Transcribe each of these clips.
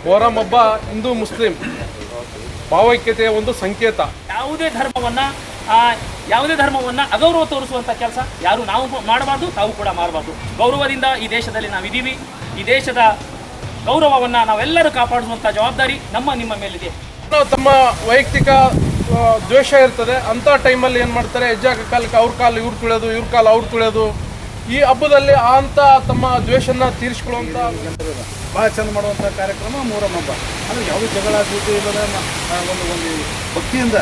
ಮೊಹರಂ ಹಬ್ಬ ಹಿಂದೂ ಮುಸ್ಲಿಂ ಭಾವೈಕ್ಯತೆಯ ಒಂದು ಸಂಕೇತ. ಯಾವುದೇ ಧರ್ಮವನ್ನ ಅಗೌರವ ತೋರಿಸುವಂಥ ಕೆಲಸ ಯಾರು ನಾವು ಮಾಡಬಾರ್ದು, ತಾವು ಕೂಡ ಮಾಡಬಾರ್ದು. ಗೌರವದಿಂದ ಈ ದೇಶದಲ್ಲಿ ನಾವಿದ್ದೀವಿ. ಈ ದೇಶದ ಗೌರವವನ್ನು ನಾವೆಲ್ಲರೂ ಕಾಪಾಡುವಂಥ ಜವಾಬ್ದಾರಿ ನಿಮ್ಮ ಮೇಲಿದೆ. ತಮ್ಮ ವೈಯಕ್ತಿಕ ದ್ವೇಷ ಇರ್ತದೆ, ಅಂಥ ಟೈಮಲ್ಲಿ ಏನು ಮಾಡ್ತಾರೆ, ಹೆಜ್ಜಾಕ ಕಾಲಕ್ಕೆ ಅವ್ರ ಕಾಲು ಇವ್ರು ತುಳಿಯೋದು, ಇವ್ರ ಕಾಲು ಅವ್ರು ತುಳಿಯೋದು. ಈ ಹಬ್ಬದಲ್ಲಿ ಅಂತ ತಮ್ಮ ದ್ವೇಷನ ತೀರಿಸ್ಕೊಳ್ಳುವಂಥ ಭಾಳ ಚಂದ ಮಾಡುವಂಥ ಕಾರ್ಯಕ್ರಮ ಮೊಹರಂ ಹಬ್ಬ. ಅಂದರೆ ಯಾವುದೇ ಜಗಳ ಜೂಟಿ ಇಲ್ಲದ ಒಂದು ಭಕ್ತಿಯಿಂದ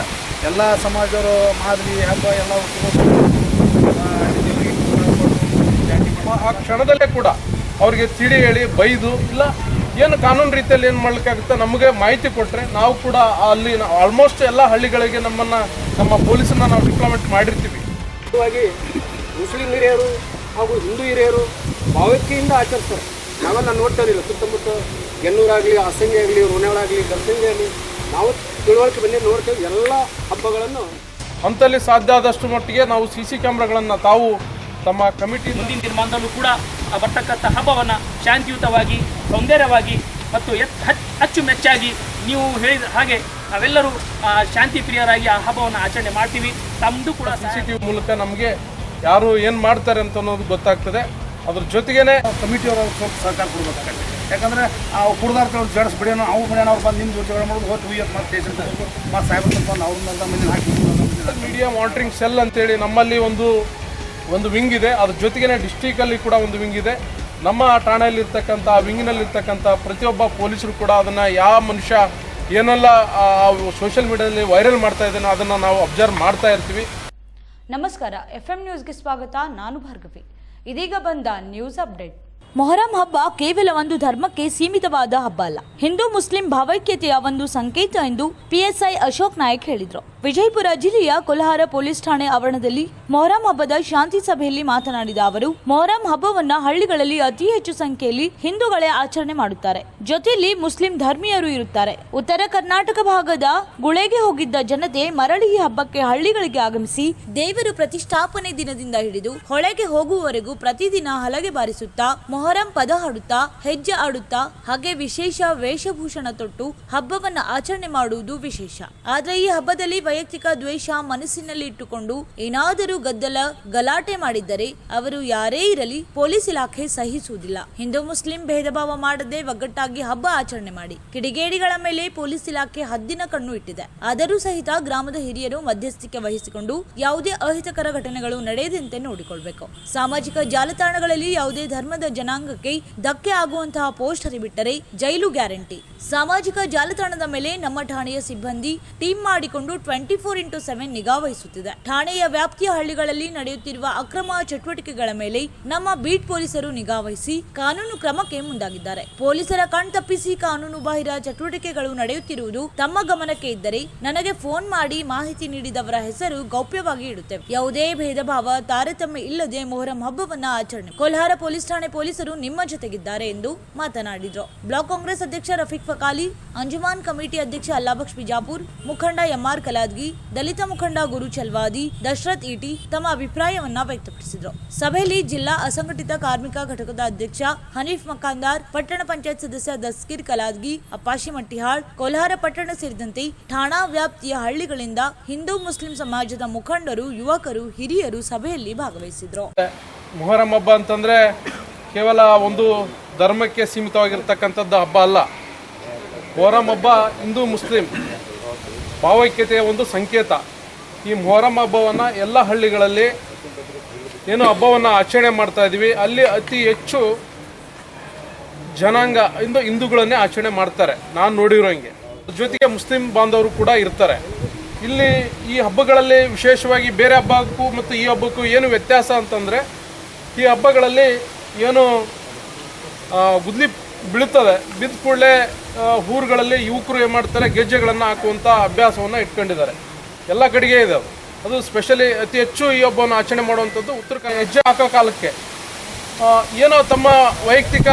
ಎಲ್ಲ ಸಮಾಜದವರು ಮಾದರಿ ಹಬ್ಬ ಎಲ್ಲ ಆ ಕ್ಷಣದಲ್ಲೇ ಕೂಡ ಅವ್ರಿಗೆ ತಿಳಿ ಹೇಳಿ ಬೈದು ಇಲ್ಲ ಏನು ಕಾನೂನು ರೀತಿಯಲ್ಲಿ ಏನು ಮಾಡಲಿಕ್ಕಾಗುತ್ತೆ ನಮಗೆ ಮಾಹಿತಿ ಕೊಟ್ಟರೆ ನಾವು ಕೂಡ ಅಲ್ಲಿ ಆಲ್ಮೋಸ್ಟ್ ಎಲ್ಲ ಹಳ್ಳಿಗಳಿಗೆ ನಮ್ಮ ಪೊಲೀಸನ್ನ ನಾವು ಡಿಪ್ಲಾಯ್ಮೆಂಟ್ ಮಾಡಿರ್ತೀವಿ. ಮುಸ್ಲಿಂ ಹಿರಿಯರು ಹಾಗೂ ಹಿಂದೂ ಹಿರಿಯರು ಭಾವೈಕ್ಯೆಯಿಂದ ಆಚರಿಸ್ತಾರೆ. ನಾವೆಲ್ಲ ನೋಡ್ತಾ ಇರಲಿಲ್ಲ, ಸುತ್ತಮುತ್ತ ಗೆನ್ನೂರಾಗಲಿ, ಅಸಂಗಿ ಆಗಲಿ, ರೋಣಾಳಾಗಲಿ, ಗರ್ಸಂಗಿ ಆಗಲಿ, ನಾವು ತಿಳುವಳಿಕೆ ಬಂದು ನೋಡ್ತೇವೆ. ಎಲ್ಲ ಹಬ್ಬಗಳನ್ನು ಅಂತಲ್ಲಿ ಸಾಧ್ಯ ಆದಷ್ಟು ಮಟ್ಟಿಗೆ ನಾವು CC ಕ್ಯಾಮ್ರಾಗಳನ್ನು ತಾವು ತಮ್ಮ ಕಮಿಟಿ ಮುಂದಿನ ದಿನಮಾನದಲ್ಲೂ ಕೂಡ ಬರ್ತಕ್ಕಂಥ ಹಬ್ಬವನ್ನು ಶಾಂತಿಯುತವಾಗಿ, ಸೌಂದರ್ಯವಾಗಿ ಮತ್ತು ಅಚ್ಚುಮೆಚ್ಚಾಗಿ ನೀವು ಹೇಳಿದ ಹಾಗೆ ನಾವೆಲ್ಲರೂ ಶಾಂತಿ ಪ್ರಿಯರಾಗಿ ಆ ಹಬ್ಬವನ್ನು ಆಚರಣೆ ಮಾಡ್ತೀವಿ. ತಮ್ಮದು ಕೂಡ CCTV ಮೂಲಕ ನಮಗೆ ಯಾರು ಏನು ಮಾಡ್ತಾರೆ ಅಂತ ಅನ್ನೋದು ಗೊತ್ತಾಗ್ತದೆ. ಅದ್ರ ಜೊತೆಗೇನೆ ಕಮಿಟಿಯವರು ಸ್ವಲ್ಪ ಸಹಕಾರ ಕೊಡಬೇಕಾಗುತ್ತೆ. ಯಾಕಂದರೆ ಆ ಕುಡ್ದಾರ್ತ ಜಡ್ಸ್ ಬಿಡೋಣ, ಅವ್ರು ಬಿಡೋಣ, ಅವ್ರು ಬಂದು ನಿಮ್ಮ ಜಗಳ ಮಾಡೋದು ಹೋಗಿ ಹುಯ್ಯಕ್ಕೆ ಮತ್ತೆ ಸ್ಟೇಷನ್ ಮತ್ತು ಸಾಹೇಬ್ ತಂದು ಅವ್ರನ್ನೆಲ್ಲ ಮಂದಿನ ಹಾಕಿ ಮೀಡಿಯಾ ಮಾನಿಟರಿಂಗ್ ಸೆಲ್ ಅಂತೇಳಿ ನಮ್ಮಲ್ಲಿ ಒಂದು ವಿಂಗ್ ಇದೆ. ಅದ್ರ ಜೊತೆಗೇನೆ ಡಿಸ್ಟ್ರಿಕ್ಟಲ್ಲಿ ಕೂಡ ಒಂದು ವಿಂಗ್ ಇದೆ. ನಮ್ಮ ಠಾಣೆಯಲ್ಲಿರ್ತಕ್ಕಂಥ ವಿಂಗ್ನಲ್ಲಿರ್ತಕ್ಕಂಥ ಪ್ರತಿಯೊಬ್ಬ ಪೊಲೀಸರು ಕೂಡ ಅದನ್ನು ಯಾವ ಮನುಷ್ಯ ಏನೆಲ್ಲ ಸೋಷಿಯಲ್ ಮೀಡಿಯಾದಲ್ಲಿ ವೈರಲ್ ಮಾಡ್ತಾ ಇದ್ದಾನೆ ಅದನ್ನು ನಾವು ಅಬ್ಸರ್ವ್ ಮಾಡ್ತಾ ಇರ್ತೀವಿ. ನಮಸ್ಕಾರ, FM ನ್ಯೂಸ್ಗೆ ಸ್ವಾಗತ. ನಾನು ಭಾರ್ಗವಿ. ಇದೀಗ ಬಂದ ನ್ಯೂಸ್ ಅಪ್ಡೇಟ್. ಮೊಹರಂ ಹಬ್ಬ ಕೇವಲ ಒಂದು ಧರ್ಮಕ್ಕೆ ಸೀಮಿತವಾದ ಹಬ್ಬ ಅಲ್ಲ, ಹಿಂದೂ ಮುಸ್ಲಿಂ ಭಾವೈಕ್ಯತೆಯ ಒಂದು ಸಂಕೇತ ಎಂದು PSI ಅಶೋಕ್ ನಾಯಕ್ ಹೇಳಿದರು. ವಿಜಯಪುರ ಜಿಲ್ಲೆಯ ಕೊಲ್ಹಾರ ಪೊಲೀಸ್ ಠಾಣೆ ಆವರಣದಲ್ಲಿ ಮೊಹರಂ ಹಬ್ಬದ ಶಾಂತಿ ಸಭೆಯಲ್ಲಿ ಮಾತನಾಡಿದ ಅವರು, ಮೊಹರಂ ಹಬ್ಬವನ್ನ ಹಳ್ಳಿಗಳಲ್ಲಿ ಅತಿ ಹೆಚ್ಚು ಸಂಖ್ಯೆಯಲ್ಲಿ ಹಿಂದೂಗಳೇ ಆಚರಣೆ ಮಾಡುತ್ತಾರೆ. ಜೊತೆಯಲ್ಲಿ ಮುಸ್ಲಿಂ ಧರ್ಮೀಯರು ಇರುತ್ತಾರೆ. ಉತ್ತರ ಕರ್ನಾಟಕ ಭಾಗದ ಗುಳೆಗೆ ಹೋಗಿದ್ದ ಜನತೆ ಮರಳಿ ಈ ಹಬ್ಬಕ್ಕೆ ಹಳ್ಳಿಗಳಿಗೆ ಆಗಮಿಸಿ ದೇವರು ಪ್ರತಿಷ್ಠಾಪನೆ ದಿನದಿಂದ ಹಿಡಿದು ಹೊಳೆಗೆ ಹೋಗುವವರೆಗೂ ಪ್ರತಿದಿನ ಹಲಗೆ ಬಾರಿಸುತ್ತಾ ಮೊಹರಂ ಪದ ಹಾಡುತ್ತಾ, ಹೆಜ್ಜೆ ಆಡುತ್ತಾ, ಹಾಗೆ ವಿಶೇಷ ವೇಷಭೂಷಣ ತೊಟ್ಟು ಹಬ್ಬವನ್ನ ಆಚರಣೆ ಮಾಡುವುದು ವಿಶೇಷ. ಆದ್ರೆ ಈ ಹಬ್ಬದಲ್ಲಿ ವೈಯಕ್ತಿಕ ದ್ವೇಷ ಮನಸ್ಸಿನಲ್ಲಿ ಇಟ್ಟುಕೊಂಡು ಏನಾದರೂ ಗಲಾಟೆ ಮಾಡಿದ್ದರೆ ಅವರು ಯಾರೇ ಇರಲಿ ಪೊಲೀಸ್ ಇಲಾಖೆ ಸಹಿಸುವುದಿಲ್ಲ. ಹಿಂದೂ ಮುಸ್ಲಿಂ ಭೇದ ಭಾವ ಮಾಡದೆ ಒಗ್ಗಟ್ಟಾಗಿ ಹಬ್ಬ ಆಚರಣೆ ಮಾಡಿ. ಕಿಡಿಗೇಡಿಗಳ ಮೇಲೆ ಪೊಲೀಸ್ ಇಲಾಖೆ ಹದ್ದಿನ ಕಣ್ಣು ಇಟ್ಟಿದೆ. ಆದರೂ ಸಹಿತ ಗ್ರಾಮದ ಹಿರಿಯರು ಮಧ್ಯಸ್ಥಿಕೆ ವಹಿಸಿಕೊಂಡು ಯಾವುದೇ ಅಹಿತಕರ ಘಟನೆಗಳು ನಡೆಯದಂತೆ ನೋಡಿಕೊಳ್ಬೇಕು. ಸಾಮಾಜಿಕ ಜಾಲತಾಣಗಳಲ್ಲಿ ಯಾವುದೇ ಧರ್ಮದ ಜನಾಂಗಕ್ಕೆ ಧಕ್ಕೆ ಆಗುವಂತಹ ಪೋಸ್ಟ್ ಹರಿಬಿಟ್ಟರೆ ಜೈಲು ಗ್ಯಾರಂಟಿ. ಸಾಮಾಜಿಕ ಜಾಲತಾಣದ ಮೇಲೆ ನಮ್ಮ ಠಾಣೆಯ ಸಿಬ್ಬಂದಿ ಟೀಮ್ ಮಾಡಿಕೊಂಡು 24/7 ನಿಗಾ ವಹಿಸುತ್ತಿದೆ. ಠಾಣೆಯ ವ್ಯಾಪ್ತಿಯ ಹಳ್ಳಿಗಳಲ್ಲಿ ನಡೆಯುತ್ತಿರುವ ಅಕ್ರಮ ಚಟುವಟಿಕೆಗಳ ಮೇಲೆ ನಮ್ಮ ಬೀಟ್ ಪೊಲೀಸರು ನಿಗಾ ವಹಿಸಿ ಕಾನೂನು ಕ್ರಮಕ್ಕೆ ಮುಂದಾಗಿದ್ದಾರೆ. ಪೊಲೀಸರ ಕಣ್ತಪ್ಪಿಸಿ ಕಾನೂನು ಬಾಹಿರ ಚಟುವಟಿಕೆಗಳು ನಡೆಯುತ್ತಿರುವುದು ತಮ್ಮ ಗಮನಕ್ಕೆ ಇದ್ದರೆ ನನಗೆ ಫೋನ್ ಮಾಡಿ ಮಾಹಿತಿ ನೀಡಿದವರ ಹೆಸರು ಗೌಪ್ಯವಾಗಿ ಇಡುತ್ತೇವೆ. ಯಾವುದೇ ಭೇದ ಭಾವ ತಾರತಮ್ಯ ಇಲ್ಲದೆ ಮೊಹರಂ ಹಬ್ಬವನ್ನ ಆಚರಣೆ. ಕೊಲ್ಹಾರ ಪೊಲೀಸ್ ಠಾಣೆ ಪೊಲೀಸರು ನಿಮ್ಮ ಜೊತೆಗಿದ್ದಾರೆ ಎಂದು ಮಾತನಾಡಿದರು. ಬ್ಲಾಕ್ ಕಾಂಗ್ರೆಸ್ ಅಧ್ಯಕ್ಷ ರಫೀಕ್ ಫಕಾಲಿ, ಅಂಜುಮಾನ್ ಕಮಿಟಿ ಅಧ್ಯಕ್ಷ ಅಲ್ಲಾಬಕ್ಷ್ ಬಿಜಾಪುರ್, ಮುಖಂಡ MR ಕಲಾದ್ಗಿ, ದಲಿತ ಮುಖಂಡ ಗುರು ಚಲ್ವಾದಿ, ದಶರಥ್ ಈಟಿ ತಮ್ಮ ಅಭಿಪ್ರಾಯವನ್ನ ವ್ಯಕ್ತಪಡಿಸಿದರು. ಸಭೆಯಲ್ಲಿ ಜಿಲ್ಲಾ ಅಸಂಘಟಿತ ಕಾರ್ಮಿಕ ಘಟಕದ ಅಧ್ಯಕ್ಷ ಹನೀಫ್ ಮಕಾಂದಾರ್, ಪಟ್ಟಣ ಪಂಚಾಯತ್ ಸದಸ್ಯ ದಸ್ಕೀರ್ ಕಲಾದ್ಗಿ, ಅಪ್ಪಾಶಿ ಮಟ್ಟಿಹಾಳ್, ಕೋಲಾರ ಪಟ್ಟಣ ಸೇರಿದಂತೆ ಠಾಣಾ ವ್ಯಾಪ್ತಿಯ ಹಳ್ಳಿಗಳಿಂದ ಹಿಂದೂ ಮುಸ್ಲಿಂ ಸಮಾಜದ ಮುಖಂಡರು, ಯುವಕರು, ಹಿರಿಯರು ಸಭೆಯಲ್ಲಿ ಭಾಗವಹಿಸಿದ್ರು. ಮೊಹರಂ ಹಬ್ಬ ಅಂತಂದ್ರೆ ಕೇವಲ ಒಂದು ಧರ್ಮಕ್ಕೆ ಸೀಮಿತವಾಗಿರ್ತಕ್ಕಂಥದ್ದು ಹಬ್ಬ ಅಲ್ಲ. ಮೊಹರಂ ಹಬ್ಬ ಹಿಂದೂ ಮುಸ್ಲಿಂ ಭಾವೈಕ್ಯತೆಯ ಒಂದು ಸಂಕೇತ. ಈ ಮೊಹರಂ ಹಬ್ಬವನ್ನು ಎಲ್ಲ ಹಳ್ಳಿಗಳಲ್ಲಿ ಏನು ಹಬ್ಬವನ್ನು ಆಚರಣೆ ಮಾಡ್ತಾ ಇದ್ದೀವಿ, ಅಲ್ಲಿ ಅತಿ ಹೆಚ್ಚು ಜನಾಂಗ ಹಿಂದೂಗಳನ್ನೇ ಆಚರಣೆ ಮಾಡ್ತಾರೆ ನಾನು ನೋಡಿರೋಂಗೆ. ಜೊತೆಗೆ ಮುಸ್ಲಿಂ ಬಾಂಧವರು ಕೂಡ ಇರ್ತಾರೆ. ಇಲ್ಲಿ ಈ ಹಬ್ಬಗಳಲ್ಲಿ ವಿಶೇಷವಾಗಿ ಬೇರೆ ಹಬ್ಬಕ್ಕೂ ಮತ್ತು ಈ ಹಬ್ಬಕ್ಕೂ ಏನು ವ್ಯತ್ಯಾಸ ಅಂತಂದರೆ, ಈ ಹಬ್ಬಗಳಲ್ಲಿ ಏನು ಗುದ್ಲಿ ಬೀಳುತ್ತದೆ, ಬಿದ್ದ ಕೂಡಲೇ ಊರುಗಳಲ್ಲಿ ಯುವಕರು ಏನು ಮಾಡ್ತಾರೆ, ಗೆಜ್ಜೆಗಳನ್ನು ಹಾಕುವಂಥ ಅಭ್ಯಾಸವನ್ನು ಇಟ್ಕೊಂಡಿದ್ದಾರೆ. ಎಲ್ಲ ಕಡೆಗೆ ಇದೆ ಅದು ಸ್ಪೆಷಲಿ ಅತಿ ಹೆಚ್ಚು ಈ ಹಬ್ಬವನ್ನು ಆಚರಣೆ ಮಾಡುವಂಥದ್ದು ಉತ್ತರ ಹೆಜ್ಜೆ ಹಾಕೋ ಕಾಲಕ್ಕೆ ಏನೋ ತಮ್ಮ ವೈಯಕ್ತಿಕ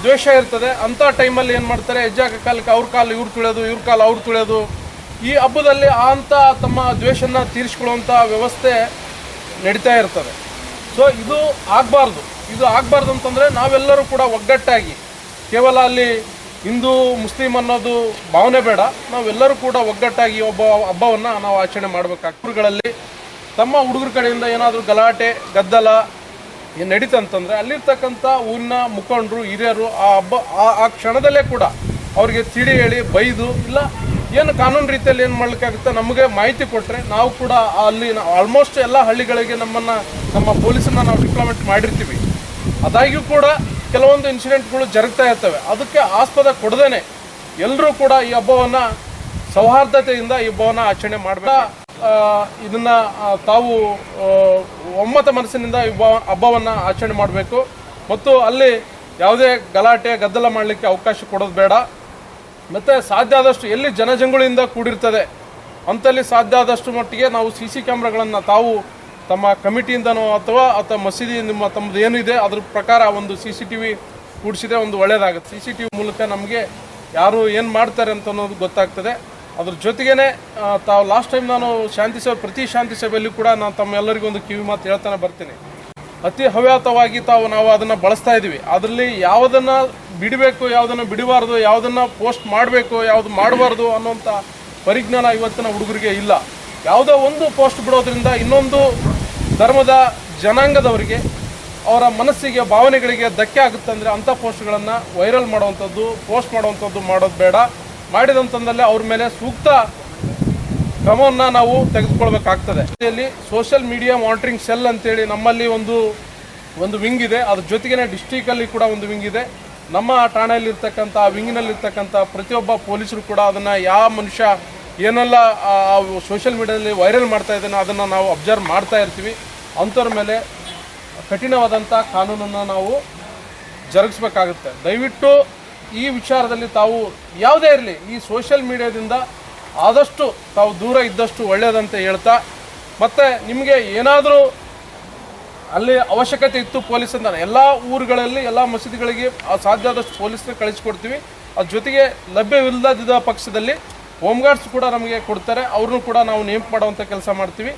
ದ್ವೇಷ ಇರ್ತದೆ, ಅಂಥ ಟೈಮಲ್ಲಿ ಏನು ಮಾಡ್ತಾರೆ, ಹೆಜ್ಜೆ ಹಾಕೋ ಕಾಲಕ್ಕೆ ಅವ್ರ ಕಾಲು ಇವ್ರು ತುಳಿಯೋದು, ಇವ್ರ ಕಾಲು ಅವ್ರು ತುಳಿಯೋದು. ಈ ಹಬ್ಬದಲ್ಲಿ ಅಂಥ ತಮ್ಮ ದ್ವೇಷನ ತೀರಿಸ್ಕೊಳ್ಳುವಂಥ ವ್ಯವಸ್ಥೆ ನಡೀತಾ ಇರ್ತದೆ. ಸೊ ಇದು ಆಗಬಾರ್ದು ಅಂತಂದರೆ ನಾವೆಲ್ಲರೂ ಕೂಡ ಒಗ್ಗಟ್ಟಾಗಿ ಕೇವಲ ಅಲ್ಲಿ ಹಿಂದೂ ಮುಸ್ಲಿಂ ಅನ್ನೋದು ಭಾವನೆ ಬೇಡ, ನಾವೆಲ್ಲರೂ ಕೂಡ ಒಗ್ಗಟ್ಟಾಗಿ ಒಬ್ಬ ಹಬ್ಬವನ್ನು ನಾವು ಆಚರಣೆ ಮಾಡಬೇಕಾಗ್ತದೆ. ಊರುಗಳಲ್ಲಿ ತಮ್ಮ ಹುಡುಗರ ಕಡೆಯಿಂದ ಏನಾದರೂ ಗಲಾಟೆ ಗದ್ದಲ ಏನು ನಡೀತಂತಂದರೆ ಅಲ್ಲಿರ್ತಕ್ಕಂಥ ಊರಿನ ಮುಖಂಡರು ಹಿರಿಯರು ಆ ಕ್ಷಣದಲ್ಲೇ ಕೂಡ ಅವ್ರಿಗೆ ತಿಳಿ ಹೇಳಿ ಬೈದು ಇಲ್ಲ ಏನು ಕಾನೂನು ರೀತಿಯಲ್ಲಿ ಏನು ಮಾಡಲಿಕ್ಕಾಗುತ್ತೆ ನಮಗೆ ಮಾಹಿತಿ ಕೊಟ್ಟರೆ ನಾವು ಕೂಡ ಅಲ್ಲಿ ಆಲ್ಮೋಸ್ಟ್ ಎಲ್ಲ ಹಳ್ಳಿಗಳಿಗೆ ನಮ್ಮ ಪೊಲೀಸನ್ನ ನಾವು ಡಿಪ್ಲಾಯ್ಮೆಂಟ್ ಮಾಡಿರ್ತೀವಿ. ಅದಾಗಿಯೂ ಕೂಡ ಕೆಲವೊಂದು ಇನ್ಸಿಡೆಂಟ್ಗಳು ಜರುಗ್ತಾ ಇರ್ತವೆ. ಅದಕ್ಕೆ ಆಸ್ಪದ ಕೊಡದೇನೆ ಎಲ್ಲರೂ ಕೂಡ ಈ ಹಬ್ಬವನ್ನು ಸೌಹಾರ್ದತೆಯಿಂದ ಈ ಹಬ್ಬವನ್ನು ಆಚರಣೆ ಮಾಡಬೇಕು. ಇದನ್ನು ತಾವು ಒಮ್ಮತ ಮನಸ್ಸಿನಿಂದ ಈ ಹಬ್ಬವನ್ನು ಆಚರಣೆ ಮಾಡಬೇಕು ಮತ್ತು ಅಲ್ಲಿ ಯಾವುದೇ ಗಲಾಟೆ ಗದ್ದಲ ಮಾಡಲಿಕ್ಕೆ ಅವಕಾಶ ಕೊಡೋದು ಬೇಡ. ಮತ್ತು ಸಾಧ್ಯ ಆದಷ್ಟು ಎಲ್ಲಿ ಜನಜಂಗುಳಿಯಿಂದ ಕೂಡಿರ್ತದೆ ಅಂತಲ್ಲಿ ಸಾಧ್ಯ ಆದಷ್ಟು ಮಟ್ಟಿಗೆ ನಾವು CC ಕ್ಯಾಮ್ರಾಗಳನ್ನು ತಾವು ತಮ್ಮ ಕಮಿಟಿಯಿಂದನೋ ಅಥವಾ ಮಸೀದಿ ತಮ್ಮದು ಏನಿದೆ ಅದ್ರ ಪ್ರಕಾರ ಒಂದು CCTV ಕೂಡಿಸಿದ್ರೆ ಒಂದು ಒಳ್ಳೆಯದಾಗುತ್ತೆ. CCTV ಮೂಲಕ ನಮಗೆ ಯಾರು ಏನು ಮಾಡ್ತಾರೆ ಅಂತ ಅನ್ನೋದು ಗೊತ್ತಾಗ್ತದೆ. ಅದ್ರ ಜೊತೆಗೇ ತಾವು ಲಾಸ್ಟ್ ಟೈಮ್ ನಾನು ಪ್ರತಿ ಶಾಂತಿ ಸಭೆಯಲ್ಲಿ ಕೂಡ ನಾನು ತಮ್ಮೆಲ್ಲರಿಗೂ ಒಂದು ಕಿವಿ ಮಾತು ಹೇಳ್ತಾನೆ ಬರ್ತೀನಿ. ಅತಿ ಹವ್ಯಾತವಾಗಿ ನಾವು ಅದನ್ನು ಬಳಸ್ತಾ ಇದ್ದೀವಿ. ಅದರಲ್ಲಿ ಯಾವುದನ್ನು ಬಿಡಬೇಕು, ಯಾವುದನ್ನು ಬಿಡಬಾರ್ದು, ಯಾವುದನ್ನು ಪೋಸ್ಟ್ ಮಾಡಬೇಕು, ಯಾವುದು ಮಾಡಬಾರ್ದು ಅನ್ನೋಂಥ ಪರಿಜ್ಞಾನ ಇವತ್ತಿನ ಹುಡುಗರಿಗೆ ಇಲ್ಲ. ಯಾವುದೋ ಒಂದು ಪೋಸ್ಟ್ ಬಿಡೋದ್ರಿಂದ ಇನ್ನೊಂದು ಧರ್ಮದ ಜನಾಂಗದವರಿಗೆ ಅವರ ಮನಸ್ಸಿಗೆ ಭಾವನೆಗಳಿಗೆ ಧಕ್ಕೆ ಆಗುತ್ತಂದರೆ ಅಂಥ ಪೋಸ್ಟ್ಗಳನ್ನು ವೈರಲ್ ಮಾಡುವಂಥದ್ದು ಪೋಸ್ಟ್ ಮಾಡುವಂಥದ್ದು ಮಾಡೋದು ಬೇಡ. ಮಾಡಿದಂಥದ್ದಲ್ಲಿ ಅವ್ರ ಮೇಲೆ ಸೂಕ್ತ ಕ್ರಮವನ್ನು ನಾವು ತೆಗೆದುಕೊಳ್ಬೇಕಾಗ್ತದೆ. ಇಲ್ಲಿ ಸೋಷಿಯಲ್ ಮೀಡಿಯಾ ಮಾನಿಟರಿಂಗ್ ಸೆಲ್ ಅಂತೇಳಿ ನಮ್ಮಲ್ಲಿ ಒಂದು ವಿಂಗ್ ಇದೆ. ಅದ್ರ ಜೊತೆಗೇ ಡಿಸ್ಟ್ರಿಕ್ಟಲ್ಲಿ ಕೂಡ ಒಂದು ವಿಂಗ್ ಇದೆ. ನಮ್ಮ ಠಾಣೆಯಲ್ಲಿರ್ತಕ್ಕಂಥ ವಿಂಗಿನಲ್ಲಿರ್ತಕ್ಕಂಥ ಪ್ರತಿಯೊಬ್ಬ ಪೊಲೀಸರು ಕೂಡ ಅದನ್ನು ಯಾವ ಮನುಷ್ಯ ಏನೆಲ್ಲ ಸೋಷಿಯಲ್ ಮೀಡಿಯಾದಲ್ಲಿ ವೈರಲ್ ಮಾಡ್ತಾ ಇದ್ದಾನೆ ಅದನ್ನು ನಾವು ಅಬ್ಸರ್ವ್ ಮಾಡ್ತಾ ಇರ್ತೀವಿ. ಅಂಥವ್ರ ಮೇಲೆ ಕಠಿಣವಾದಂಥ ಕಾನೂನನ್ನು ನಾವು ಜರುಗಿಸ್ಬೇಕಾಗುತ್ತೆ. ದಯವಿಟ್ಟು ಈ ವಿಚಾರದಲ್ಲಿ ತಾವು ಯಾವುದೇ ಇರಲಿ ಈ ಸೋಷಿಯಲ್ ಮೀಡಿಯಾದಿಂದ ಆದಷ್ಟು ತಾವು ದೂರ ಇದ್ದಷ್ಟು ಒಳ್ಳೆಯದಂತ ಹೇಳ್ತಾ, ಮತ್ತು ನಿಮಗೆ ಏನಾದರೂ ಅಲ್ಲಿ ಅವಶ್ಯಕತೆ ಇತ್ತು ಪೊಲೀಸರಿಂದ ಎಲ್ಲ ಊರುಗಳಲ್ಲಿ ಎಲ್ಲ ಮಸೀದಿಗಳಿಗೆ ಸಾಧ್ಯ ಆದಷ್ಟು ಪೊಲೀಸರು ಕಳಿಸ್ಕೊಡ್ತೀವಿ. ಅದ್ರ ಜೊತೆಗೆ ಲಭ್ಯವಿಲ್ಲದ ಪಕ್ಷದಲ್ಲಿ ಹೋಮ್ ಗಾರ್ಡ್ಸ್ ಕೂಡ ನಮಗೆ ಕೊಡ್ತಾರೆ. ಅವ್ರನ್ನೂ ಕೂಡ ನಾವು ನೇಮಕ ಮಾಡುವಂಥ ಕೆಲಸ ಮಾಡ್ತೀವಿ.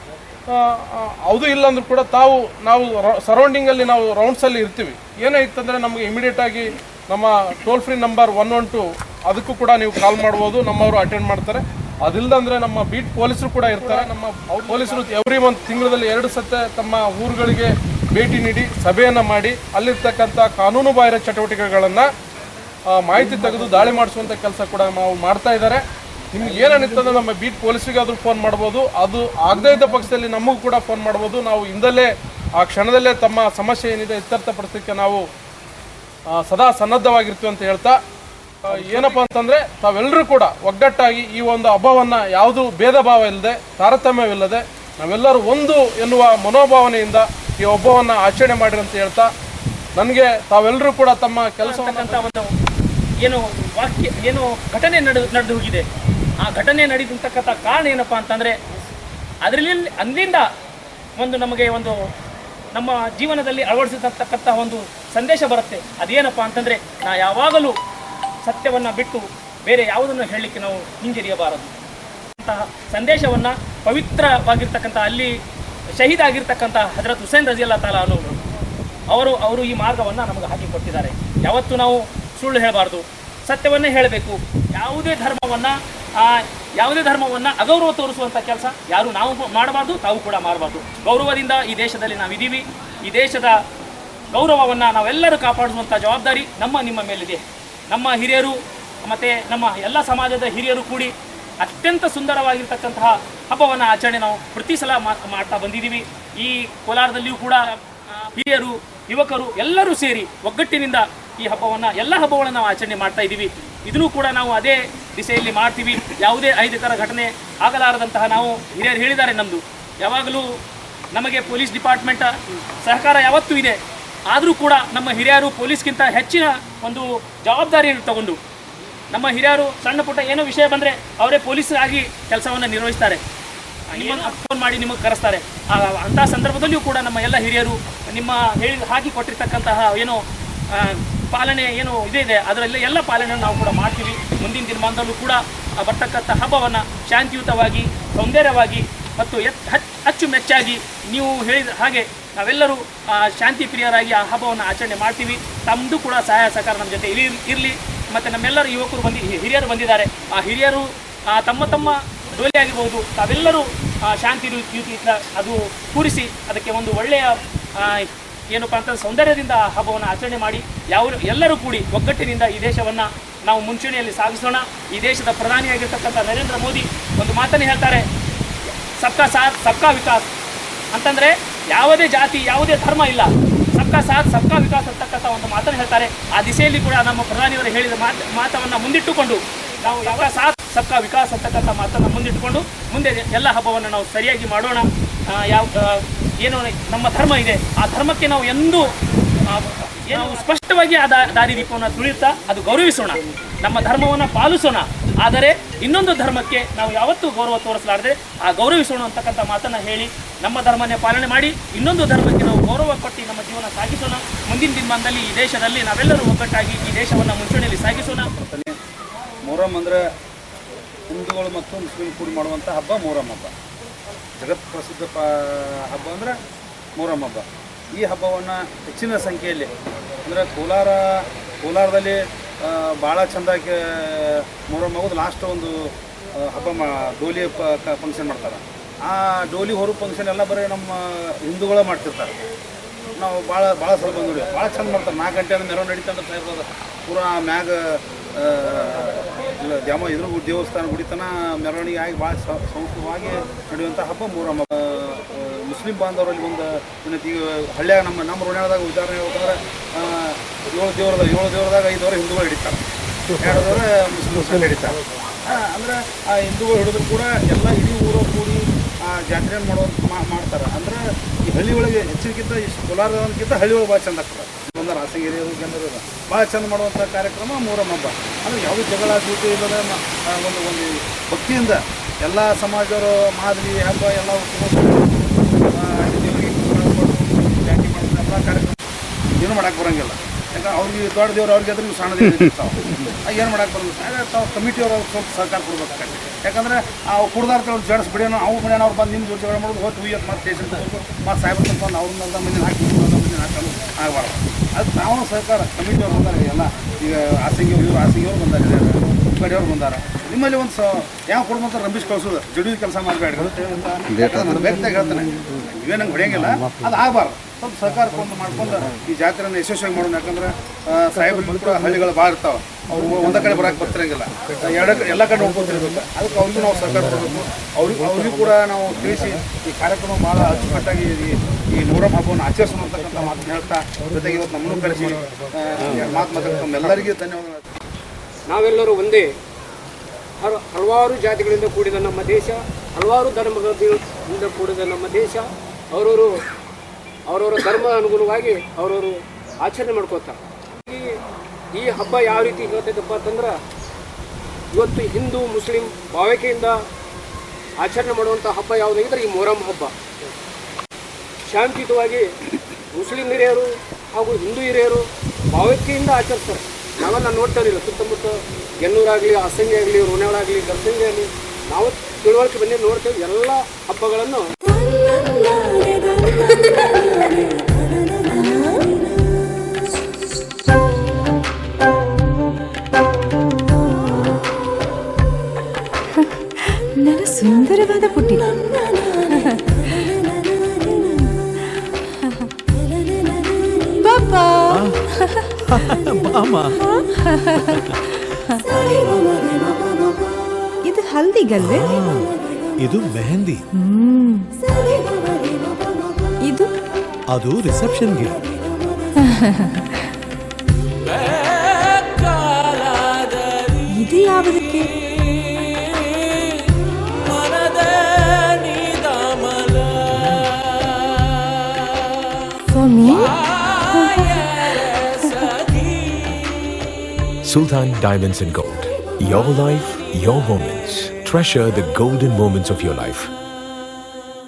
ಅದು ಇಲ್ಲ ಅಂದರೂ ಕೂಡ ನಾವು ಸರೌಂಡಿಂಗಲ್ಲಿ ನಾವು ರೌಂಡ್ಸಲ್ಲಿ ಇರ್ತೀವಿ. ಏನೇ ಇತ್ತಂದರೆ ನಮಗೆ ಇಮಿಡಿಯೇಟಾಗಿ ನಮ್ಮ ಟೋಲ್ ಫ್ರೀ ನಂಬರ್ 112 ಅದಕ್ಕೂ ಕೂಡ ನೀವು ಕಾಲ್ ಮಾಡ್ಬೋದು, ನಮ್ಮವರು ಅಟೆಂಡ್ ಮಾಡ್ತಾರೆ. ಅದಿಲ್ಲದಂದರೆ ನಮ್ಮ ಬೀಟ್ ಪೊಲೀಸರು ಕೂಡ ಇರ್ತಾರೆ. ನಮ್ಮ ಪೊಲೀಸರು ಎವ್ರಿ ಮಂತ್ ತಿಂಗಳಲ್ಲಿ 2 ಸತಿ ತಮ್ಮ ಊರುಗಳಿಗೆ ಭೇಟಿ ನೀಡಿ ಸಭೆಯನ್ನು ಮಾಡಿ ಅಲ್ಲಿರ್ತಕ್ಕಂಥ ಕಾನೂನು ಬಾಹಿರ ಚಟುವಟಿಕೆಗಳನ್ನು ಮಾಹಿತಿ ತೆಗೆದು ದಾಳಿ ಮಾಡಿಸುವಂಥ ಕೆಲಸ ಕೂಡ ನಾವು ಮಾಡ್ತಾ ಇದ್ದಾರೆ. ನಿಮ್ಗೆ ಏನಿರ್ತದೆ ನಮ್ಮ ಬೀಟ್ ಪೊಲೀಸರಿಗೆ ಆದರೂ ಫೋನ್ ಮಾಡ್ಬೋದು, ಅದು ಆಗದೇ ಇದ್ದ ಪಕ್ಷದಲ್ಲಿ ನಮಗೂ ಕೂಡ ಫೋನ್ ಮಾಡ್ಬೋದು. ನಾವು ಇಂದಲೇ ಆ ಕ್ಷಣದಲ್ಲೇ ತಮ್ಮ ಸಮಸ್ಯೆ ಏನಿದೆ ಇತ್ಯರ್ಥಪಡಿಸಲಿಕ್ಕೆ ನಾವು ಸದಾ ಸನ್ನದ್ಧವಾಗಿರ್ತೀವಿ ಅಂತ ಹೇಳ್ತಾ, ಏನಪ್ಪ ಅಂತಂದರೆ ತಾವೆಲ್ಲರೂ ಕೂಡ ಒಗ್ಗಟ್ಟಾಗಿ ಈ ಒಂದು ಹಬ್ಬವನ್ನು ಯಾವುದೂ ಭೇದ ಭಾವ ಇಲ್ಲದೆ ತಾರತಮ್ಯವಿಲ್ಲದೆ ನಾವೆಲ್ಲರೂ ಒಂದು ಎನ್ನುವ ಮನೋಭಾವನೆಯಿಂದ ಈ ಹಬ್ಬವನ್ನು ಆಚರಣೆ ಮಾಡಿರಿ ಅಂತ ಹೇಳ್ತಾ, ನನಗೆ ತಾವೆಲ್ಲರೂ ಕೂಡ ತಮ್ಮ ಕೆಲಸವನ್ನು ಒಂದು ಏನು ಘಟನೆ ನಡೆದು ಹೋಗಿದೆ, ಆ ಘಟನೆ ನಡೆದಿರ್ತಕ್ಕಂಥ ಕಾರಣ ಏನಪ್ಪ ಅಂತಂದರೆ ಅದರಲ್ಲಿ ಅಂದಿನಿಂದ ನಮಗೆ ನಮ್ಮ ಜೀವನದಲ್ಲಿ ಅಳವಡಿಸಿರ್ತಕ್ಕಂಥ ಒಂದು ಸಂದೇಶ ಬರುತ್ತೆ. ಅದೇನಪ್ಪ ಅಂತಂದರೆ ಯಾವಾಗಲೂ ಸತ್ಯವನ್ನು ಬಿಟ್ಟು ಬೇರೆ ಯಾವುದನ್ನು ಹೇಳಲಿಕ್ಕೆ ನಾವು ಹಿಂಜರಿಯಬಾರದು ಅಂತಹ ಸಂದೇಶವನ್ನು ಪವಿತ್ರವಾಗಿರ್ತಕ್ಕಂಥ ಅಲ್ಲಿ ಶಹೀದ್ ಆಗಿರ್ತಕ್ಕಂಥ ಹಜರತ್ ಹುಸೇನ್ ರಜಿಯಲ್ಲಾಹು ತಾಲಾ ಅನ್ಹು ಅವರು ಈ ಮಾರ್ಗವನ್ನು ನಮಗೆ ಹಾಕಿಕೊಟ್ಟಿದ್ದಾರೆ. ಯಾವತ್ತೂ ನಾವು ಸುಳ್ಳು ಹೇಳಬಾರ್ದು, ಸತ್ಯವನ್ನೇ ಹೇಳಬೇಕು. ಯಾವುದೇ ಧರ್ಮವನ್ನು ಅಗೌರವ ತೋರಿಸುವಂಥ ಕೆಲಸ ನಾವು ಮಾಡಬಾರ್ದು, ತಾವು ಕೂಡ ಮಾಡಬಾರ್ದು. ಗೌರವದಿಂದ ಈ ದೇಶದಲ್ಲಿ ನಾವಿದ್ದೀವಿ. ಈ ದೇಶದ ಗೌರವವನ್ನು ನಾವೆಲ್ಲರೂ ಕಾಪಾಡುವಂಥ ಜವಾಬ್ದಾರಿ ನಿಮ್ಮ ಮೇಲಿದೆ. ನಮ್ಮ ಹಿರಿಯರು ಮತ್ತು ನಮ್ಮ ಎಲ್ಲ ಸಮಾಜದ ಹಿರಿಯರು ಕೂಡಿ ಅತ್ಯಂತ ಸುಂದರವಾಗಿರ್ತಕ್ಕಂತಹ ಹಬ್ಬವನ್ನು ಆಚರಣೆ ನಾವು ಪ್ರತಿ ಸಲ ಮಾಡ್ತಾ ಬಂದಿದ್ದೀವಿ. ಈ ಕೋಲಾರದಲ್ಲಿಯೂ ಕೂಡ ಹಿರಿಯರು ಯುವಕರು ಎಲ್ಲರೂ ಸೇರಿ ಒಗ್ಗಟ್ಟಿನಿಂದ ಈ ಎಲ್ಲ ಹಬ್ಬಗಳನ್ನು ನಾವು ಆಚರಣೆ ಮಾಡ್ತಾ ಇದ್ದೀವಿ. ಇದನ್ನು ಕೂಡ ನಾವು ಅದೇ ದಿಸೆಯಲ್ಲಿ ಮಾಡ್ತೀವಿ. ಯಾವುದೇ ಅಹಿತಕರ ಘಟನೆ ಆಗಲಾರದಂತಹ ನಾವು ಹಿರಿಯರು ಹೇಳಿದ್ದಾರೆ. ನಮ್ಮದು ಯಾವಾಗಲೂ ನಮಗೆ ಪೊಲೀಸ್ ಡಿಪಾರ್ಟ್ಮೆಂಟ್ ಸಹಕಾರ ಯಾವತ್ತೂ ಇದೆ. ಆದರೂ ಕೂಡ ನಮ್ಮ ಹಿರಿಯರು ಪೊಲೀಸ್ಗಿಂತ ಹೆಚ್ಚಿನ ಒಂದು ಜವಾಬ್ದಾರಿಯನ್ನು ತಗೊಂಡು ನಮ್ಮ ಹಿರಿಯರು ಸಣ್ಣ ಪುಟ್ಟ ಏನೋ ವಿಷಯ ಬಂದರೆ ಅವರೇ ಪೊಲೀಸರಾಗಿ ಕೆಲಸವನ್ನು ನಿರ್ವಹಿಸ್ತಾರೆ. ನಿಮ್ಮನ್ನು ಫೋನ್ ಮಾಡಿ ನಿಮಗೆ ಕರೆಸ್ತಾರೆ. ಅಂಥ ಸಂದರ್ಭದಲ್ಲಿಯೂ ಕೂಡ ನಮ್ಮ ಎಲ್ಲ ಹಿರಿಯರು ನಿಮ್ಮ ಹಾಕಿ ಕೊಟ್ಟಿರ್ತಕ್ಕಂತಹ ಪಾಲನೆ ಇದೆ ಅದರಲ್ಲಿ ಎಲ್ಲ ಪಾಲನೆಯನ್ನು ನಾವು ಕೂಡ ಮಾಡ್ತೀವಿ. ಮುಂದಿನ ದಿನಮಾನದಲ್ಲೂ ಕೂಡ ಬರ್ತಕ್ಕಂಥ ಹಬ್ಬವನ್ನು ಶಾಂತಿಯುತವಾಗಿ ಸೌಂದರ್ಯವಾಗಿ ಮತ್ತು ಅಚ್ಚುಮೆಚ್ಚಾಗಿ ನೀವು ಹೇಳಿದ ಹಾಗೆ ನಾವೆಲ್ಲರೂ ಶಾಂತಿ ಪ್ರಿಯರಾಗಿ ಆ ಹಬ್ಬವನ್ನು ಆಚರಣೆ ಮಾಡ್ತೀವಿ. ತಮ್ಮದು ಕೂಡ ಸಹಾಯ ಸಹಕಾರ ನಮ್ಮ ಜೊತೆ ಇರಲಿ. ಮತ್ತು ನಮ್ಮೆಲ್ಲರ ಯುವಕರು ಹಿರಿಯರು ಬಂದಿದ್ದಾರೆ. ಆ ಹಿರಿಯರು ತಮ್ಮ ತಮ್ಮ ಡೋಲಿ ಆಗಿರ್ಬೋದು ತಾವೆಲ್ಲರೂ ಶಾಂತಿ ಯುತಿಯಿಂದ ಅದು ಕೂರಿಸಿ ಅದಕ್ಕೆ ಒಂದು ಒಳ್ಳೆಯ ಏನಪ್ಪ ಅಂತಂದ್ರೆ ಸೌಂದರ್ಯದಿಂದ ಆ ಹಬ್ಬವನ್ನು ಆಚರಣೆ ಮಾಡಿ ಎಲ್ಲರೂ ಕೂಡಿ ಒಗ್ಗಟ್ಟಿನಿಂದ ಈ ದೇಶವನ್ನು ನಾವು ಮುಂಚೂಣಿಯಲ್ಲಿ ಸಾಗಿಸೋಣ. ಈ ದೇಶದ ಪ್ರಧಾನಿಯಾಗಿರ್ತಕ್ಕಂಥ ನರೇಂದ್ರ ಮೋದಿ ಒಂದು ಮಾತನ್ನು ಹೇಳ್ತಾರೆ, ಸಬ್ಕಾ ಸಾಥ್ ಸಬ್ಕಾ ವಿಕಾಸ್ ಅಂತಂದರೆ ಯಾವುದೇ ಜಾತಿ ಯಾವುದೇ ಧರ್ಮ ಇಲ್ಲ, ಸಬ್ಕಾ ಸಾಥ್ ಸಬ್ಕಾ ವಿಕಾಸ್ ಅಂತಕ್ಕಂಥ ಒಂದು ಮಾತನ್ನು ಹೇಳ್ತಾರೆ. ಆ ದಿಸೆಯಲ್ಲಿ ಕೂಡ ನಮ್ಮ ಪ್ರಧಾನಿಯವರು ಹೇಳಿದ ಮಾತನ್ನು ಮುಂದಿಟ್ಟುಕೊಂಡು ನಾವು ಯಾವ ಸಾಥ್ ಸಬ್ಕಾ ವಿಕಾಸ್ ಅಂತಕ್ಕಂಥ ಮಾತನ್ನು ಮುಂದಿಟ್ಟುಕೊಂಡು ಮುಂದೆ ಎಲ್ಲ ಹಬ್ಬವನ್ನು ನಾವು ಸರಿಯಾಗಿ ಮಾಡೋಣ. ಏನು ನಮ್ಮ ಧರ್ಮ ಇದೆ ಆ ಧರ್ಮಕ್ಕೆ ನಾವು ಎಂದೂ ನಾವು ಸ್ಪಷ್ಟವಾಗಿ ಆ ದಾರಿದೀಪವನ್ನು ತುಳಿಯುತ್ತಾ ಅದು ಗೌರವಿಸೋಣ, ನಮ್ಮ ಧರ್ಮವನ್ನು ಪಾಲಿಸೋಣ. ಆದರೆ ಇನ್ನೊಂದು ಧರ್ಮಕ್ಕೆ ನಾವು ಯಾವತ್ತೂ ಗೌರವ ತೋರಿಸಲಾರದೆ ಆ ಗೌರವಿಸೋಣ ಅಂತಕ್ಕಂಥ ಮಾತನ್ನು ಹೇಳಿ ನಮ್ಮ ಧರ್ಮನೇ ಪಾಲನೆ ಮಾಡಿ ಇನ್ನೊಂದು ಧರ್ಮಕ್ಕೆ ನಾವು ಗೌರವ ಕೊಟ್ಟು ನಮ್ಮ ಜೀವನ ಸಾಗಿಸೋಣ. ಮುಂದಿನ ದಿನಮಾನದಲ್ಲಿ ಈ ದೇಶದಲ್ಲಿ ನಾವೆಲ್ಲರೂ ಒಗ್ಗಟ್ಟಾಗಿ ಈ ದೇಶವನ್ನು ಮುಂಚೂಣಿಯಲ್ಲಿ ಸಾಗಿಸೋಣ. ಮೊಹರಂ ಅಂದರೆ ಹಿಂದೂಗಳು ಮತ್ತು ಮುಸ್ಲಿಂ ಕೂಡಿ ಮಾಡುವಂಥ ಹಬ್ಬ ಮೊಹರಂ ಹಬ್ಬ. ಜಗತ್ ಪ್ರಸಿದ್ಧ ಹಬ್ಬ ಅಂದರೆ ಮೊಹರಂ ಹಬ್ಬ. ಈ ಹಬ್ಬವನ್ನು ಹೆಚ್ಚಿನ ಸಂಖ್ಯೆಯಲ್ಲಿ ಅಂದರೆ ಕೋಲಾರದಲ್ಲಿ ಭಾಳ ಚೆಂದಾಗಿ ಮೊಹರಂ ಆಗೋದು ಲಾಸ್ಟ್ ಒಂದು ಹಬ್ಬ ಡೋಲಿ ಫಂಕ್ಷನ್ ಮಾಡ್ತಾರೆ. ಆ ಡೋಲಿ ಹೊರ ಫಂಕ್ಷನ್ ಎಲ್ಲ ಬರೀ ನಮ್ಮ ಹಿಂದೂಗಳೇ ಮಾಡ್ತಿರ್ತಾರೆ. ನಾವು ಭಾಳ ಸ್ವಲ್ಪ ನೋಡಿ ಭಾಳ ಚೆಂದ ಮಾಡ್ತಾರೆ. 4 ಗಂಟೆ ಅಂದ್ರೆ ಮೆರವಣಿಗೆ ನಡೀತಂದ್ರೆ ಸಾಯ್ಬೋದು ಪೂರಾ ಮ್ಯಾಗ ದೇವಸ್ಥಾನ ಗುಡಿತನ ಮೆರವಣಿಗೆ ಆಗಿ ಭಾಳ ಸಂಸ್ಕೃತವಾಗಿ ನಡೆಯುವಂಥ ಹಬ್ಬ ಮೊಹರಂ. ಮುಸ್ಲಿಂ ಬಾಂಧವರಲ್ಲಿ ಒಂದು ಈಗ ಹಳ್ಳಿಯಾಗ ನಮ್ಮ ರೋಣಾಳದಾಗ ಉದಾಹರಣೆ ಹೇಳ್ಬೇಕಂದ್ರೆ 7 ದೇವರದಾಗ 5 ದೇವರು ಹಿಂದೂಗಳು ಹಿಡಿತಾರೆ, 2 ದೇವರು ಮುಸ್ಲಿಮ್ಸ್ ಹಿಡಿತಾರೆ. ಅಂದರೆ ಆ ಹಿಂದೂಗಳು ಹಿಡಿದ್ರು ಕೂಡ ಎಲ್ಲ ಇಡೀ ಊರು ಕೂಡಿ ಜಾತ್ರೆಯನ್ನು ಮಾಡ್ತಾರೆ. ಅಂದರೆ ಈ ಹಳ್ಳಿ ಒಳಗೆ ಹೆಚ್ಚಿನಕ್ಕಿಂತ ಇಷ್ಟು ಕೋಲಾರದಕ್ಕಿಂತ ಹಳ್ಳಿ ಒಳಗೆ ಭಾಳ ಚೆಂದ ಆಗ್ತದೆ. ಒಂದು ರಾಸಂಗಿರಿ ಜನರು ಭಾಳ ಚೆಂದ ಮಾಡುವಂಥ ಕಾರ್ಯಕ್ರಮ ಮೊಹರಂ ಹಬ್ಬ. ಅಂದರೆ ಯಾವುದೇ ಜಗಳ ಜೂಟಿ ಇಲ್ಲದ ಒಂದು ಭಕ್ತಿಯಿಂದ ಎಲ್ಲ ಸಮಾಜದವರು ಮಾದರಿ ಹಬ್ಬ ಎಲ್ಲ ದೇವರಿಗೆ ಜಾತಿ ಮಾಡೋದು ಎಲ್ಲ ಕಾರ್ಯಕ್ರಮ ಏನು ಮಾಡೋಕ್ಕೆ ಬರೋಂಗಿಲ್ಲ. ಯಾಕಂದ್ರೆ ಅವ್ರಿಗೆ ದೊಡ್ಡ ದೇವ್ರು ಅವ್ರಿಗೆ ಅದ್ರ ಸಣ್ಣ ದೇವ್ರು ಇರ್ತಾವೆ, ಏನು ಮಾಡೋಕ್ಕೆ ಬರೋದು. ತಾವು ಕಮಿಟಿಯವರು ಅವ್ರಿಗೆ ಸ್ವಲ್ಪ ಸಹಕಾರ ಕೊಡ್ಬೇಕಾಗ್ತದೆ. ಯಾಕಂದರೆ ಅವು ಕುಡ್ದಾರ್ತ ಜಡ್ಸ್ ಬಿಡೋಣ ಅವ್ರು ಬಿಡೋಣ ಅವ್ರು ಬಂದು ನಿಮ್ಮ ಜೋಡಿ ಜಗಳ ಮಾಡೋದು ಹೊತ್ತು ಹುಯ್ಯಕ್ಕೆ ಮತ್ತೆ ಸ್ಟೇಷನ್ ಮತ್ತು ಸಾಯ್ಬರ್ ತಂದು ಅವ್ರನ್ನ ಮಂದಿನ ಹಾಕೋದು ಆಗಬಾರ್ದು. ಅದು ನಾವು ಸಹಕಾರ ಕಮಿಟಿಯವ್ರು ಬಂದಾರೆ. ಎಲ್ಲ ಈಗ ಆಸಂಗಿಯವ್ರು ಬಂದಾರೆ, ಕಡೆಯವ್ರು ಬಂದಾರೆ. ನಿಮ್ಮಲ್ಲಿ ಒಂದು ಯಾವ ಕೊಡ್ಬಂತ ರಂಬಿಸ್ ಕಳ್ಸೋದು ಜಡಿದ ಕೆಲಸ ಮಾಡಬೇಡ್ರಿ ಅಂತ ವ್ಯಕ್ತಿಯಾಗಿ ಹೇಳ್ತಾನೆ. ನೀವೇನಂಗೆ ಹೊಡೆಯಂಗಿಲ್ಲ, ಅದು ಆಗಬಾರ್ದು. ಸ್ವಲ್ಪ ಸಹಕಾರಕೊಂಡು ಮಾಡ್ಕೊಂಡು ಈ ಜಾತ್ರೆಯನ್ನು ಯಶಸ್ವಿಯಾಗಿ ಮಾಡೋಣ. ಯಾಕಂದ್ರೆ ಸಾಹೇಬರು ಕೂಡ ಹಳ್ಳಿಗಳು ಭಾಳ ಇರ್ತಾವೆ, ಅವ್ರು ಒಂದೇ ಕಡೆ ಬರೋಕ್ಕೆ ಬರ್ತಿರಂಗಿಲ್ಲ, ಎಲ್ಲ ಕಡೆ ನೋಡ್ಕೊತಿರ್ಬೇಕು. ಅದಕ್ಕೆ ಅವ್ರಿಗೂ ನಾವು ಸಹಕಾರ ಕೊಡಬೇಕು. ಅವ್ರಿಗೂ ಕೂಡ ನಾವು ತಿಳಿಸಿ ಈ ಕಾರ್ಯಕ್ರಮ ಭಾಳ ಅಚ್ಚುಕಟ್ಟಾಗಿ ಈ ಮೊಹರಂ ಹಬ್ಬವನ್ನು ಆಚರಿಸೋಣ ಅಂತಕ್ಕಂಥ ಮಾತನ್ನು ಹೇಳ್ತಾ ಜೊತೆಗೆ ಇವತ್ತು ನಮ್ಮನ್ನು ಕರೆಸಿ ಮಾತು ಮಾತಾಡ್ತಾ ನಮ್ಮೆಲ್ಲರಿಗೂ ಧನ್ಯವಾದಗಳು. ನಾವೆಲ್ಲರೂ ಒಂದೇ, ಹಲವಾರು ಜಾತಿಗಳಿಂದ ಕೂಡಿದ ನಮ್ಮ ದೇಶ, ಹಲವಾರು ಧರ್ಮಗಳಿಂದ ಕೂಡಿದ ನಮ್ಮ ದೇಶ. ಅವರವರ ಧರ್ಮ ಅನುಗುಣವಾಗಿ ಅವರವರು ಆಚರಣೆ ಮಾಡ್ಕೋತಾರೆ. ಈ ಹಬ್ಬ ಯಾವ ರೀತಿ ಹೇಳ್ತೈತಪ್ಪ ಅಂತಂದ್ರೆ, ಇವತ್ತು ಹಿಂದೂ ಮುಸ್ಲಿಂ ಭಾವೈಕೆಯಿಂದ ಆಚರಣೆ ಮಾಡುವಂಥ ಹಬ್ಬ ಯಾವುದಾಗಿದ್ರೆ ಈ ಮೊಹರಂ ಹಬ್ಬ. ಶಾಂತಿಯುತವಾಗಿ ಮುಸ್ಲಿಂ ಹಿರಿಯರು ಹಾಗೂ ಹಿಂದೂ ಹಿರಿಯರು ಭಾವೈಕೆಯಿಂದ ಆಚರಿಸ್ತಾರೆ. ನಾವೆಲ್ಲ ನೋಡ್ತಾರಿಲ್ಲ, ಸುತ್ತಮುತ್ತ ಗೆನ್ನೂರಾಗಲಿ, ಅಸಂಗಿ ಆಗಲಿ, ರೋಣಾಳಾಗಲಿ, ಗರ್ಸಂಗಿ ಆಗಲಿ, ನಾವು ತಿಳುವಳಿಕೆ ಬಂದು ನೋಡ್ತೇವೆ. ಎಲ್ಲ ಹಬ್ಬಗಳನ್ನು ನನ್ನ ಸುಂದರವಾದ ಪುಟ್ಟಿ ಪಾಪಾ ಇದು ಹಲ್ದಿಗಲ್ವೇ? ಇದು ಮೆಹಂದಿ. ಇದು ಅದು ರಿಸೆಪ್ಷನ್ಗೆ. ಇದು ಯಾವುದಕ್ಕೆ? For me? Sultan Diamonds and Gold. Your life, your moments. Treasure the golden moments of your life.